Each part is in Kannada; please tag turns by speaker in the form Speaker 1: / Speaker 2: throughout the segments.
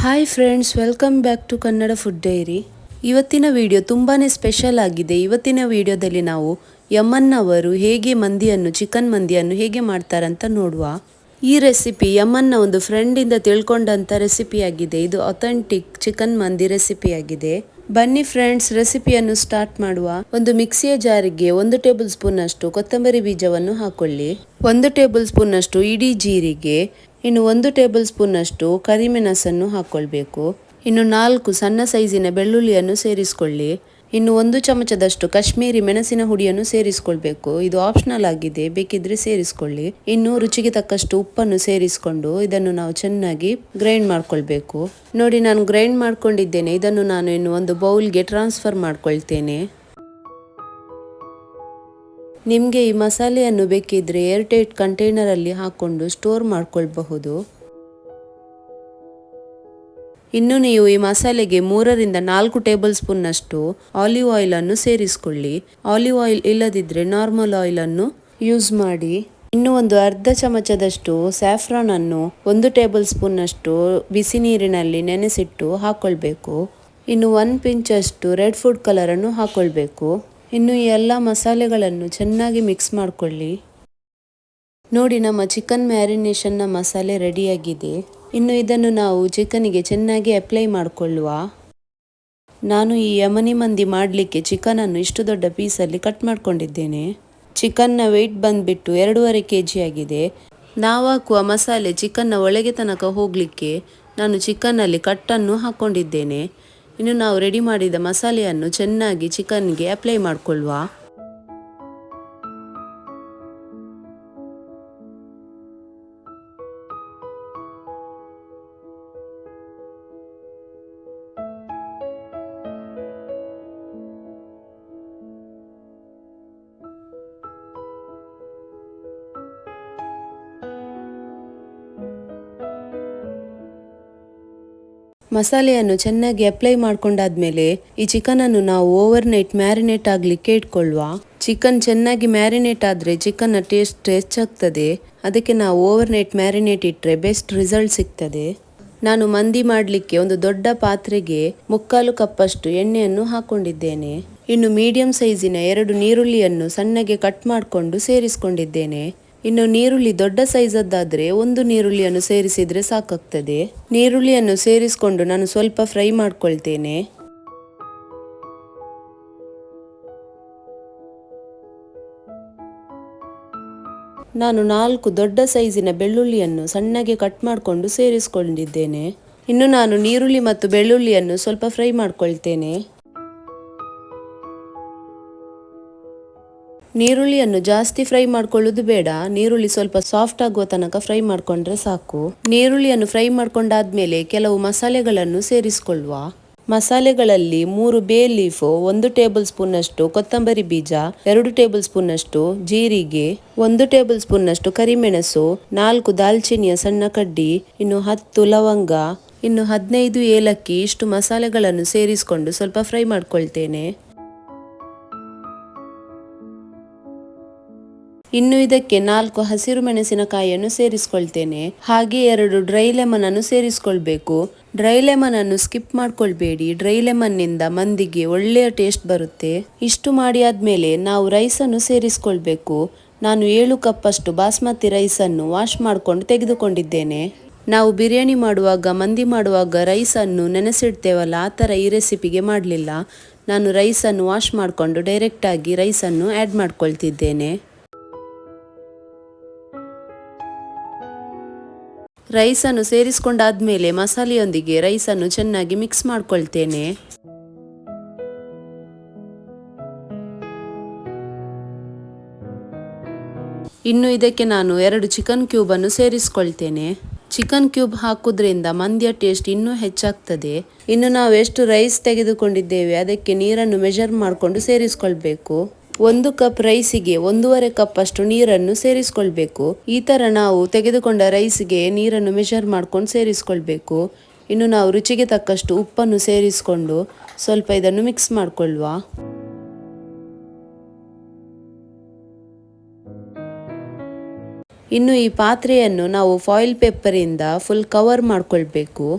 Speaker 1: Hi friends, welcome back to Kannada food diary. ಇವತ್ತಿನ ವಿಡಿಯೋ ತುಂಬಾ ಸ್ಪೆಷಲ್ ಆಗಿದೆ. ಇವತ್ತಿನ ವಿಡಿಯೋದಲ್ಲಿ ನಾವು ಯಮನ್ ಅವರು ಹೇಗೆ ಚಿಕನ್ ಮಂದಿಯನ್ನು ಹೇಗೆ ಮಾಡ್ತಾರಂತ ನೋಡುವ. ಈ ರೆಸಿಪಿ ಯಮನ್ನ ಒಂದು ಫ್ರೆಂಡಿಂದ ತಿಳ್ಕೊಂಡಂಥ ರೆಸಿಪಿಯಾಗಿದೆ. ಇದು ಅಥೆಂಟಿಕ್ ಚಿಕನ್ ಮಂದಿ ರೆಸಿಪಿಯಾಗಿದೆ. ಬನ್ನಿ ಫ್ರೆಂಡ್ಸ್, ರೆಸಿಪಿಯನ್ನು ಸ್ಟಾರ್ಟ್ ಮಾಡುವ. ಒಂದು ಮಿಕ್ಸಿಯ ಜಾರಿಗೆ 1 ಟೇಬಲ್ ಸ್ಪೂನ್ ಅಷ್ಟು ಕೊತ್ತಂಬರಿ ಬೀಜವನ್ನು ಹಾಕೊಳ್ಳಿ. 1 ಟೇಬಲ್ ಸ್ಪೂನ್ ಅಷ್ಟು ಇಡೀ ಜೀರಿಗೆ, ಇನ್ನು 1 ಟೇಬಲ್ ಸ್ಪೂನ್ ಅಷ್ಟು ಕರಿಮೆಣಸನ್ನು ಹಾಕೊಳ್ಬೇಕು. ಇನ್ನು 4 ಸಣ್ಣ ಸೈಜಿನ ಬೆಳ್ಳುಳ್ಳಿಯನ್ನು ಸೇರಿಸಿಕೊಳ್ಳಿ. ಇನ್ನು 1 ಚಮಚದಷ್ಟು ಕಾಶ್ಮೀರಿ ಮೆಣಸಿನ ಹುಡಿಯನ್ನು ಸೇರಿಸಿಕೊಳ್ಬೇಕು. ಇದು ಆಪ್ಷನಲ್ ಆಗಿದೆ, ಬೇಕಿದ್ರೆ ಸೇರಿಸಿಕೊಳ್ಳಿ. ಇನ್ನು ರುಚಿಗೆ ತಕ್ಕಷ್ಟು ಉಪ್ಪನ್ನು ಸೇರಿಸಿಕೊಂಡು ಇದನ್ನು ನಾವು ಚೆನ್ನಾಗಿ ಗ್ರೈಂಡ್ ಮಾಡ್ಕೊಳ್ಬೇಕು. ನೋಡಿ, ನಾನು ಗ್ರೈಂಡ್ ಮಾಡ್ಕೊಂಡಿದ್ದೇನೆ. ಇದನ್ನು ನಾನು ಇನ್ನು ಒಂದು ಬೌಲ್ಗೆ ಟ್ರಾನ್ಸ್ಫರ್ ಮಾಡ್ಕೊಳ್ತೇನೆ. ನಿಮಗೆ ಈ ಮಸಾಲೆಯನ್ನು ಬೇಕಿದ್ರೆ ಏರ್ಟೈಟ್ ಕಂಟೈನರಲ್ಲಿ ಹಾಕೊಂಡು ಸ್ಟೋರ್ ಮಾಡ್ಕೊಳ್ಬಹುದು. ಇನ್ನು ನೀವು ಈ ಮಸಾಲೆಗೆ 3 ರಿಂದ 4 ಟೇಬಲ್ ಸ್ಪೂನ್ ಅಷ್ಟು ಆಲಿವ್ ಆಯಿಲ್ ಅನ್ನು ಸೇರಿಸಿಕೊಳ್ಳಿ. ಆಲಿವ್ ಆಯಿಲ್ ಇಲ್ಲದಿದ್ರೆ ನಾರ್ಮಲ್ ಆಯಿಲ್ ಅನ್ನು ಯೂಸ್ ಮಾಡಿ. ಇನ್ನು ಒಂದು ಅರ್ಧ ಚಮಚದಷ್ಟು ಸ್ಯಾಫ್ರಾನ್ ಅನ್ನು 1 ಟೇಬಲ್ ಸ್ಪೂನ್ ಅಷ್ಟು ಬಿಸಿ ನೀರಿನಲ್ಲಿ ನೆನೆಸಿಟ್ಟು ಹಾಕೊಳ್ಬೇಕು. ಇನ್ನು 1 ಪಿಂಚ್ ಅಷ್ಟು ರೆಡ್ ಫುಡ್ ಕಲರ್ ಅನ್ನು ಹಾಕೊಳ್ಬೇಕು. ಇನ್ನು ಈ ಎಲ್ಲ ಮಸಾಲೆಗಳನ್ನು ಚೆನ್ನಾಗಿ ಮಿಕ್ಸ್ ಮಾಡಿಕೊಳ್ಳಿ. ನೋಡಿ, ನಮ್ಮ ಚಿಕನ್ ಮ್ಯಾರಿನೇಷನ್ನ ಮಸಾಲೆ ರೆಡಿಯಾಗಿದೆ. ಇನ್ನು ಇದನ್ನು ನಾವು ಚಿಕನಿಗೆ ಚೆನ್ನಾಗಿ ಅಪ್ಲೈ ಮಾಡಿಕೊಳ್ಳುವ. ನಾನು ಈ ಯಮನಿ ಮಂದಿ ಮಾಡಲಿಕ್ಕೆ ಚಿಕನನ್ನು ಇಷ್ಟು ದೊಡ್ಡ ಪೀಸಲ್ಲಿ ಕಟ್ ಮಾಡ್ಕೊಂಡಿದ್ದೇನೆ. ಚಿಕನ್ನ ವೆಯ್ಟ್ ಬಂದುಬಿಟ್ಟು 2.5 kg ಆಗಿದೆ. ನಾವು ಹಾಕುವ ಮಸಾಲೆ ಚಿಕನ್ನ ಒಳಗೆ ತನಕ ಹೋಗಲಿಕ್ಕೆ ನಾನು ಚಿಕನ್ನಲ್ಲಿ ಕಟ್ಟನ್ನು ಹಾಕ್ಕೊಂಡಿದ್ದೇನೆ. ಇನ್ನು ನಾವು ರೆಡಿ ಮಾಡಿದ ಮಸಾಲೆಯನ್ನು ಚೆನ್ನಾಗಿ ಚಿಕನ್ಗೆ ಅಪ್ಲೈ ಮಾಡಿಕೊಳ್ಳುವ. ಮಸಾಲೆಯನ್ನು ಚೆನ್ನಾಗಿ ಅಪ್ಲೈ ಮಾಡ್ಕೊಂಡಾದ್ಮೇಲೆ ಈ ಚಿಕನನ್ನು ನಾವು ಓವರ್ ನೈಟ್ ಮ್ಯಾರಿನೇಟ್ ಆಗಲಿಕ್ಕೆ ಇಟ್ಕೊಳ್ಳುವ. ಚಿಕನ್ ಚೆನ್ನಾಗಿ ಮ್ಯಾರಿನೇಟ್ ಆದರೆ ಚಿಕನ್ನ ಟೇಸ್ಟ್ ಹೆಚ್ಚಾಗ್ತದೆ. ಅದಕ್ಕೆ ನಾವು ಓವರ್ ನೈಟ್ ಮ್ಯಾರಿನೇಟ್ ಇಟ್ಟರೆ ಬೆಸ್ಟ್ ರಿಸಲ್ಟ್ ಸಿಗ್ತದೆ. ನಾನು ಮಂದಿ ಮಾಡಲಿಕ್ಕೆ ಒಂದು ದೊಡ್ಡ ಪಾತ್ರೆಗೆ 3/4 ಕಪ್ಪಷ್ಟು ಎಣ್ಣೆಯನ್ನು ಹಾಕೊಂಡಿದ್ದೇನೆ. ಇನ್ನು ಮೀಡಿಯಂ ಸೈಜಿನ 2 ನೀರುಳ್ಳಿಯನ್ನು ಸಣ್ಣಗೆ ಕಟ್ ಮಾಡಿಕೊಂಡು ಸೇರಿಸ್ಕೊಂಡಿದ್ದೇನೆ. ಇನ್ನು ನೀರುಳ್ಳಿ ದೊಡ್ಡ ಸೈಜದ್ದಾದರೆ 1 ನೀರುಳ್ಳಿಯನ್ನು ಸೇರಿಸಿದರೆ ಸಾಕಾಗ್ತದೆ. ನೀರುಳ್ಳಿಯನ್ನು ಸೇರಿಸಿಕೊಂಡು ನಾನು ಸ್ವಲ್ಪ ಫ್ರೈ ಮಾಡ್ಕೊಳ್ತೇನೆ. ನಾನು 4 ದೊಡ್ಡ ಸೈಜಿನ ಬೆಳ್ಳುಳ್ಳಿಯನ್ನು ಸಣ್ಣಗೆ ಕಟ್ ಮಾಡಿಕೊಂಡು ಸೇರಿಸಿಕೊಂಡಿದ್ದೇನೆ. ಇನ್ನು ನಾನು ನೀರುಳ್ಳಿ ಮತ್ತು ಬೆಳ್ಳುಳ್ಳಿಯನ್ನು ಸ್ವಲ್ಪ ಫ್ರೈ ಮಾಡ್ಕೊಳ್ತೇನೆ. ನೀರುಳ್ಳಿಯನ್ನು ಜಾಸ್ತಿ ಫ್ರೈ ಮಾಡ್ಕೊಳ್ಳೋದು ಬೇಡ. ನೀರುಳ್ಳಿ ಸ್ವಲ್ಪ ಸಾಫ್ಟ್ ಆಗುವ ತನಕ ಫ್ರೈ ಮಾಡ್ಕೊಂಡ್ರೆ ಸಾಕು. ನೀರುಳ್ಳಿಯನ್ನು ಫ್ರೈ ಮಾಡ್ಕೊಂಡಾದ್ಮೇಲೆ ಕೆಲವು ಮಸಾಲೆಗಳನ್ನು ಸೇರಿಸಿಕೊಳ್ಳುವ. ಮಸಾಲೆಗಳಲ್ಲಿ 3 ಬೇ ಲೀಫು, 1 ಟೇಬಲ್ ಸ್ಪೂನ್ ಅಷ್ಟು ಕೊತ್ತಂಬರಿ ಬೀಜ, 2 ಟೇಬಲ್ ಸ್ಪೂನ್ ಅಷ್ಟು ಜೀರಿಗೆ, 1 ಟೇಬಲ್ ಸ್ಪೂನ್ ಅಷ್ಟು ಕರಿಮೆಣಸು, 4 ದಾಲ್ಚಿನ್ನಿಯ ಸಣ್ಣ ಕಡ್ಡಿ, ಇನ್ನು 10 ಲವಂಗ, ಇನ್ನು 15 ಏಲಕ್ಕಿ. ಇಷ್ಟು ಮಸಾಲೆಗಳನ್ನು ಸೇರಿಸಿಕೊಂಡು ಸ್ವಲ್ಪ ಫ್ರೈ ಮಾಡ್ಕೊಳ್ತೇನೆ. ಇನ್ನು ಇದಕ್ಕೆ 4 ಹಸಿರು ಮೆಣಸಿನಕಾಯಿಯನ್ನು ಸೇರಿಸ್ಕೊಳ್ತೇನೆ. ಹಾಗೆ 2 ಡ್ರೈ ಲೆಮನ್ ಅನ್ನು ಸೇರಿಸ್ಕೊಳ್ಬೇಕು. ಡ್ರೈ ಲೆಮನ್ ಅನ್ನು ಸ್ಕಿಪ್ ಮಾಡ್ಕೊಳ್ಬೇಡಿ. ಡ್ರೈ ಲೆಮನ್ ನಿಂದ ಮಂದಿಗೆ ಒಳ್ಳೆಯ ಟೇಸ್ಟ್ ಬರುತ್ತೆ. ಇಷ್ಟು ಮಾಡಿ ಆದ್ಮೇಲೆ ನಾವು ರೈಸ್ ಅನ್ನು ಸೇರಿಸ್ಕೊಳ್ಬೇಕು. ನಾನು 7 ಕಪ್ ಅಷ್ಟು ಬಾಸ್ಮತಿ ರೈಸ್ ಅನ್ನು ವಾಶ್ ಮಾಡ್ಕೊಂಡು ತೆಗೆದುಕೊಂಡಿದ್ದೇನೆ. ನಾವು ಬಿರಿಯಾನಿ ಮಾಡುವಾಗ, ಮಂದಿ ಮಾಡುವಾಗ ರೈಸ್ ಅನ್ನು ನೆನೆಸಿಡ್ತೇವಲ್ಲ, ಆ ಥರ ಈ ರೆಸಿಪಿಗೆ ಮಾಡಲಿಲ್ಲ. ನಾನು ರೈಸ್ ಅನ್ನು ವಾಶ್ ಮಾಡಿಕೊಂಡು ಡೈರೆಕ್ಟ್ ಆಗಿ ರೈಸ್ ಅನ್ನು ಆ್ಯಡ್ ಮಾಡ್ಕೊಳ್ತಿದ್ದೇನೆ. ರೈಸನ್ನು ಸೇರಿಸ್ಕೊಂಡಾದ್ಮೇಲೆ ಮಸಾಲೆಯೊಂದಿಗೆ ರೈಸನ್ನು ಚೆನ್ನಾಗಿ ಮಿಕ್ಸ್ ಮಾಡ್ಕೊಳ್ತೇನೆ. ಇನ್ನು ಇದಕ್ಕೆ ನಾನು 2 ಚಿಕನ್ ಕ್ಯೂಬ್ ಅನ್ನು ಸೇರಿಸ್ಕೊಳ್ತೇನೆ. ಚಿಕನ್ ಕ್ಯೂಬ್ ಹಾಕೋದ್ರಿಂದ ಮಂದಿಯ ಟೇಸ್ಟ್ ಇನ್ನೂ ಹೆಚ್ಚಾಗ್ತದೆ. ಇನ್ನು ನಾವು ಎಷ್ಟು ರೈಸ್ ತೆಗೆದುಕೊಂಡಿದ್ದೇವೆ ಅದಕ್ಕೆ ನೀರನ್ನು ಮೆಜರ್ ಮಾಡಿಕೊಂಡು ಸೇರಿಸ್ಕೊಳ್ಬೇಕು. 1 ಕಪ್ ರೈಸಿಗೆ 1.5 ಕಪ್ ಅಷ್ಟು ನೀರನ್ನು ಸೇರಿಸ್ಕೊಳ್ಬೇಕು. ಈ ಥರ ನಾವು ತೆಗೆದುಕೊಂಡ ರೈಸ್ಗೆ ನೀರನ್ನು ಮೆಜರ್ ಮಾಡ್ಕೊಂಡು ಸೇರಿಸ್ಕೊಳ್ಬೇಕು. ಇನ್ನು ನಾವು ರುಚಿಗೆ ತಕ್ಕಷ್ಟು ಉಪ್ಪನ್ನು ಸೇರಿಸ್ಕೊಂಡು ಸ್ವಲ್ಪ ಇದನ್ನು ಮಿಕ್ಸ್ ಮಾಡಿಕೊಳ್ಳುವ. ಇನ್ನು ಈ ಪಾತ್ರೆಯನ್ನು ನಾವು ಫಾಯಿಲ್ ಪೇಪರಿಂದ ಫುಲ್ ಕವರ್ ಮಾಡ್ಕೊಳ್ಬೇಕು.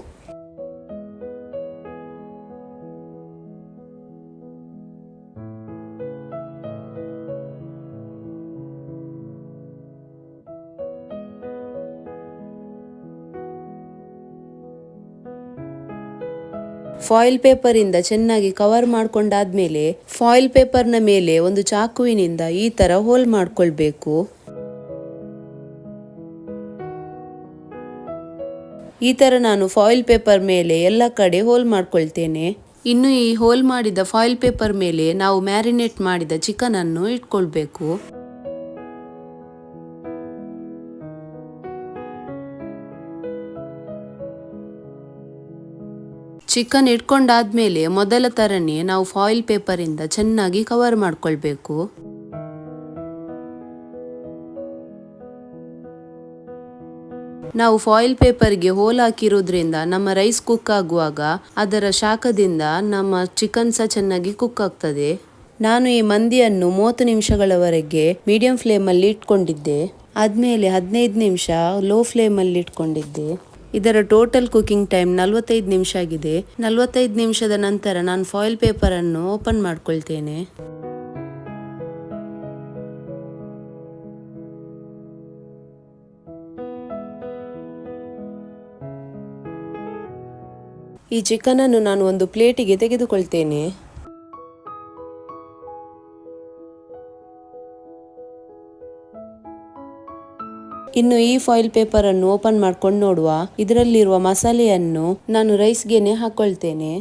Speaker 1: ಫಾಯಿಲ್ ಪೇಪರಿಂದ ಚೆನ್ನಾಗಿ ಕವರ್ ಮಾಡ್ಕೊಂಡಾದ್ಮೇಲೆ ಫಾಯಿಲ್ ಪೇಪರ್ನ ಮೇಲೆ ಒಂದು ಚಾಕುವಿನಿಂದ ಈ ತರ ಹೋಲ್ ಮಾಡ್ಕೊಳ್ಬೇಕು. ಈ ತರ ನಾನು ಫಾಯಿಲ್ ಪೇಪರ್ ಮೇಲೆ ಎಲ್ಲ ಕಡೆ ಹೋಲ್ ಮಾಡ್ಕೊಳ್ತೇನೆ. ಇನ್ನು ಈ ಹೋಲ್ ಮಾಡಿದ ಫಾಯಿಲ್ ಪೇಪರ್ ಮೇಲೆ ನಾವು ಮ್ಯಾರಿನೇಟ್ ಮಾಡಿದ ಚಿಕನ್ ಅನ್ನು ಇಟ್ಕೊಳ್ಬೇಕು. ಚಿಕನ್ ಇಟ್ಕೊಂಡಾದ್ಮೇಲೆ ಮೊದಲ ತರನೇ ನಾವು ಫಾಯಿಲ್ ಪೇಪರ್ ಇಂದ ಚೆನ್ನಾಗಿ ಕವರ್ ಮಾಡ್ಕೊಳ್ಬೇಕು. ನಾವು ಫಾಯಿಲ್ ಪೇಪರ್ಗೆ ಹೋಲ್ ಹಾಕಿರೋದ್ರಿಂದ ನಮ್ಮ ರೈಸ್ ಕುಕ್ ಆಗುವಾಗ ಅದರ ಶಾಖದಿಂದ ನಮ್ಮ ಚಿಕನ್ ಸಹ ಚೆನ್ನಾಗಿ ಕುಕ್ ಆಗ್ತದೆ. ನಾನು ಈ ಮಂದಿಯನ್ನು 30 ನಿಮಿಷಗಳವರೆಗೆ ಮೀಡಿಯಂ ಫ್ಲೇಮಲ್ಲಿ ಇಟ್ಕೊಂಡಿದ್ದೆ. ಆದ್ಮೇಲೆ 15 ನಿಮಿಷ ಲೋ ಫ್ಲೇಮಲ್ಲಿ ಇಟ್ಕೊಂಡಿದ್ದೆ. ಇದರ ಟೋಟಲ್ ಕುಕಿಂಗ್ ಟೈಮ್ 45 ನಿಮಿಷ ಆಗಿದೆ. 45 ನಿಮಿಷದ ನಂತರ ನಾನು ಫಾಯಿಲ್ ಪೇಪರ್ ಅನ್ನು ಓಪನ್ ಮಾಡ್ಕೊಳ್ತೇನೆ. ಈ ಚಿಕನ್ ಅನ್ನು ನಾನು ಒಂದು ಪ್ಲೇಟಿಗೆ ತೆಗೆದುಕೊಳ್ತೇನೆ. ಇನ್ನು ಈ ಫಾಯಿಲ್ ಪೇಪರ್ ಅನ್ನು ಓಪನ್ ಮಾಡ್ಕೊಂಡು ನೋಡುವ. ಇದರಲ್ಲಿರುವ ಮಸಾಲೆಯನ್ನು ನಾನು ರೈಸ್ಗೆನೆ ಹಾಕೊಳ್ತೇನೆ.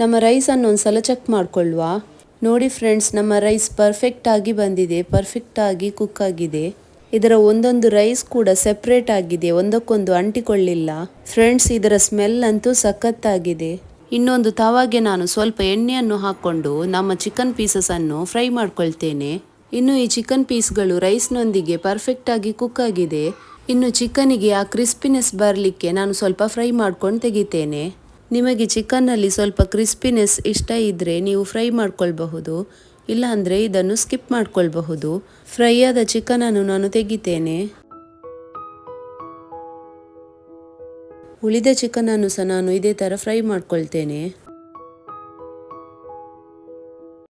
Speaker 1: ನಮ್ಮ ರೈಸ್ ಅನ್ನು ಒಂದ್ಸಲ ಚೆಕ್ ಮಾಡ್ಕೊಳ್ಳುವ. ನೋಡಿ ಫ್ರೆಂಡ್ಸ್, ನಮ್ಮ ರೈಸ್ ಪರ್ಫೆಕ್ಟ್ ಆಗಿ ಬಂದಿದೆ, ಪರ್ಫೆಕ್ಟ್ ಆಗಿ ಕುಕ್ ಆಗಿದೆ. ಇದರ ಒಂದೊಂದು ರೈಸ್ ಕೂಡ ಸೆಪರೇಟ್ ಆಗಿದೆ, ಒಂದಕ್ಕೊಂದು ಅಂಟಿಕೊಳ್ಳಿಲ್ಲ. ಫ್ರೆಂಡ್ಸ್, ಇದರ ಸ್ಮೆಲ್ ಅಂತೂ ಸಖತ್ತಾಗಿದೆ. ಇನ್ನೊಂದು ತವಾಗೆ ನಾನು ಸ್ವಲ್ಪ ಎಣ್ಣೆಯನ್ನು ಹಾಕೊಂಡು ನಮ್ಮ ಚಿಕನ್ ಪೀಸಸ್ ಅನ್ನು ಫ್ರೈ ಮಾಡ್ಕೊಳ್ತೇನೆ. ಇನ್ನು ಈ ಚಿಕನ್ ಪೀಸ್ಗಳು ರೈಸ್ನೊಂದಿಗೆ ಪರ್ಫೆಕ್ಟ್ ಆಗಿ ಕುಕ್ ಆಗಿದೆ. ಇನ್ನು ಚಿಕನಿಗೆ ಆ ಕ್ರಿಸ್ಪಿನೆಸ್ ಬರಲಿಕ್ಕೆ ನಾನು ಸ್ವಲ್ಪ ಫ್ರೈ ಮಾಡ್ಕೊಂಡು ತೆಗಿತೇನೆ. ನಿಮಗೆ ಚಿಕನ್ನಲ್ಲಿ ಸ್ವಲ್ಪ ಕ್ರಿಸ್ಪಿನೆಸ್ ಇಷ್ಟ ಇದ್ದರೆ ನೀವು ಫ್ರೈ ಮಾಡ್ಕೊಳ್ಬಹುದು, ಇಲ್ಲ ಅಂದರೆ ಇದನ್ನು ಸ್ಕಿಪ್ ಮಾಡ್ಕೊಳ್ಬಹುದು. ಫ್ರೈ ಆದ ಚಿಕನನ್ನು ನಾನು ತೆಗಿತೇನೆ. ಉಳಿದ ಚಿಕನನ್ನು ಸಹ ನಾನು ಇದೇ ಥರ ಫ್ರೈ ಮಾಡ್ಕೊಳ್ತೇನೆ.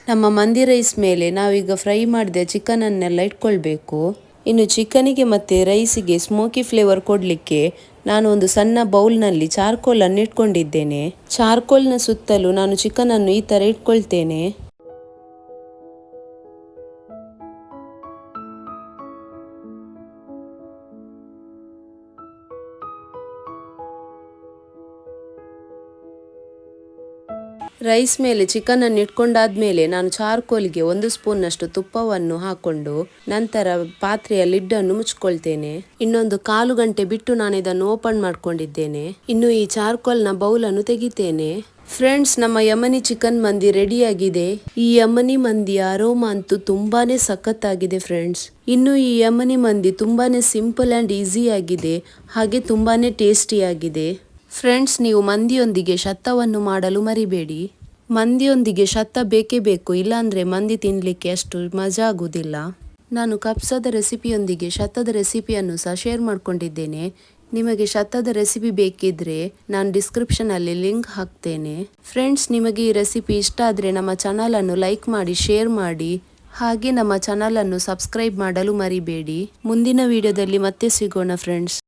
Speaker 1: ನಮ್ಮ ಮಂದಿ ರೈಸ್ ಮೇಲೆ ನಾವೀಗ ಫ್ರೈ ಮಾಡಿದ ಚಿಕನ್ ಅನ್ನೆಲ್ಲ ಇಟ್ಕೊಳ್ಬೇಕು. ಇನ್ನು ಚಿಕನಿಗೆ ಮತ್ತು ರೈಸಿಗೆ ಸ್ಮೋಕಿ ಫ್ಲೇವರ್ ಕೊಡಲಿಕ್ಕೆ ನಾನು ಒಂದು ಸಣ್ಣ ಬೌಲ್ನಲ್ಲಿ ಚಾರ್ಕೋಲ್ ಅನ್ನು ಇಟ್ಕೊಂಡಿದ್ದೇನೆ. ಚಾರ್ಕೋಲ್ನ ಸುತ್ತಲೂ ನಾನು ಚಿಕನ್ ಅನ್ನು ಈ ಥರ ಇಟ್ಕೊಳ್ತೇನೆ. ರೈಸ್ ಮೇಲೆ ಚಿಕನ್ ಅನ್ನು ಇಟ್ಕೊಂಡಾದ್ಮೇಲೆ ನಾನು ಚಾರ್ಕೋಲ್ಗೆ 1 ಸ್ಪೂನ್ನಷ್ಟು ತುಪ್ಪವನ್ನು ಹಾಕೊಂಡು ನಂತರ ಪಾತ್ರೆಯ ಲಿಡ್ ಅನ್ನು ಮುಚ್ಕೊಳ್ತೇನೆ. ಇನ್ನೊಂದು 1/4 ಗಂಟೆ ಬಿಟ್ಟು ನಾನು ಇದನ್ನು ಓಪನ್ ಮಾಡ್ಕೊಂಡಿದ್ದೇನೆ. ಇನ್ನು ಈ ಚಾರ್ಕೋಲ್ನ ಬೌಲ್ ಅನ್ನು ತೆಗಿತೇನೆ. ಫ್ರೆಂಡ್ಸ್, ನಮ್ಮ ಯಮನಿ ಚಿಕನ್ ಮಂದಿ ರೆಡಿ ಆಗಿದೆ. ಈ ಯಮನಿ ಮಂದಿ ಅರೋಮಾ ಅಂತೂ ತುಂಬಾನೇ ಸಖತ್ತಾಗಿದೆ ಫ್ರೆಂಡ್ಸ್. ಇನ್ನು ಈ ಯಮನಿ ಮಂದಿ ತುಂಬಾನೇ ಸಿಂಪಲ್ ಅಂಡ್ ಈಸಿ ಆಗಿದೆ, ಹಾಗೆ ತುಂಬಾನೇ ಟೇಸ್ಟಿ ಆಗಿದೆ. ಫ್ರೆಂಡ್ಸ್, ನೀವು ಮಂದಿಯೊಂದಿಗೆ ಶತ್ತವನ್ನು ಮಾಡಲು ಮರಿಬೇಡಿ. ಮಂದಿಯೊಂದಿಗೆ ಶತ್ತ ಬೇಕೇ ಬೇಕು, ಇಲ್ಲಾಂದರೆ ಮಂದಿ ತಿನ್ನಲಿಕ್ಕೆ ಅಷ್ಟು ಮಜಾ ಆಗುವುದಿಲ್ಲ. ನಾನು ಕಬ್ಸದ ರೆಸಿಪಿಯೊಂದಿಗೆ ಶತ್ತದ ರೆಸಿಪಿಯನ್ನು ಸಹ ಶೇರ್ ಮಾಡ್ಕೊಂಡಿದ್ದೇನೆ. ನಿಮಗೆ ಶತ್ತದ ರೆಸಿಪಿ ಬೇಕಿದ್ರೆ ನಾನು ಡಿಸ್ಕ್ರಿಪ್ಷನಲ್ಲಿ ಲಿಂಕ್ ಹಾಕ್ತೇನೆ. ಫ್ರೆಂಡ್ಸ್, ನಿಮಗೆ ಈ ರೆಸಿಪಿ ಇಷ್ಟ ಆದರೆ ನಮ್ಮ ಚಾನಲನ್ನು ಲೈಕ್ ಮಾಡಿ, ಶೇರ್ ಮಾಡಿ, ಹಾಗೆ ನಮ್ಮ ಚಾನಲನ್ನು ಸಬ್ಸ್ಕ್ರೈಬ್ ಮಾಡಲು ಮರಿಬೇಡಿ. ಮುಂದಿನ ವಿಡಿಯೋದಲ್ಲಿ ಮತ್ತೆ ಸಿಗೋಣ ಫ್ರೆಂಡ್ಸ್.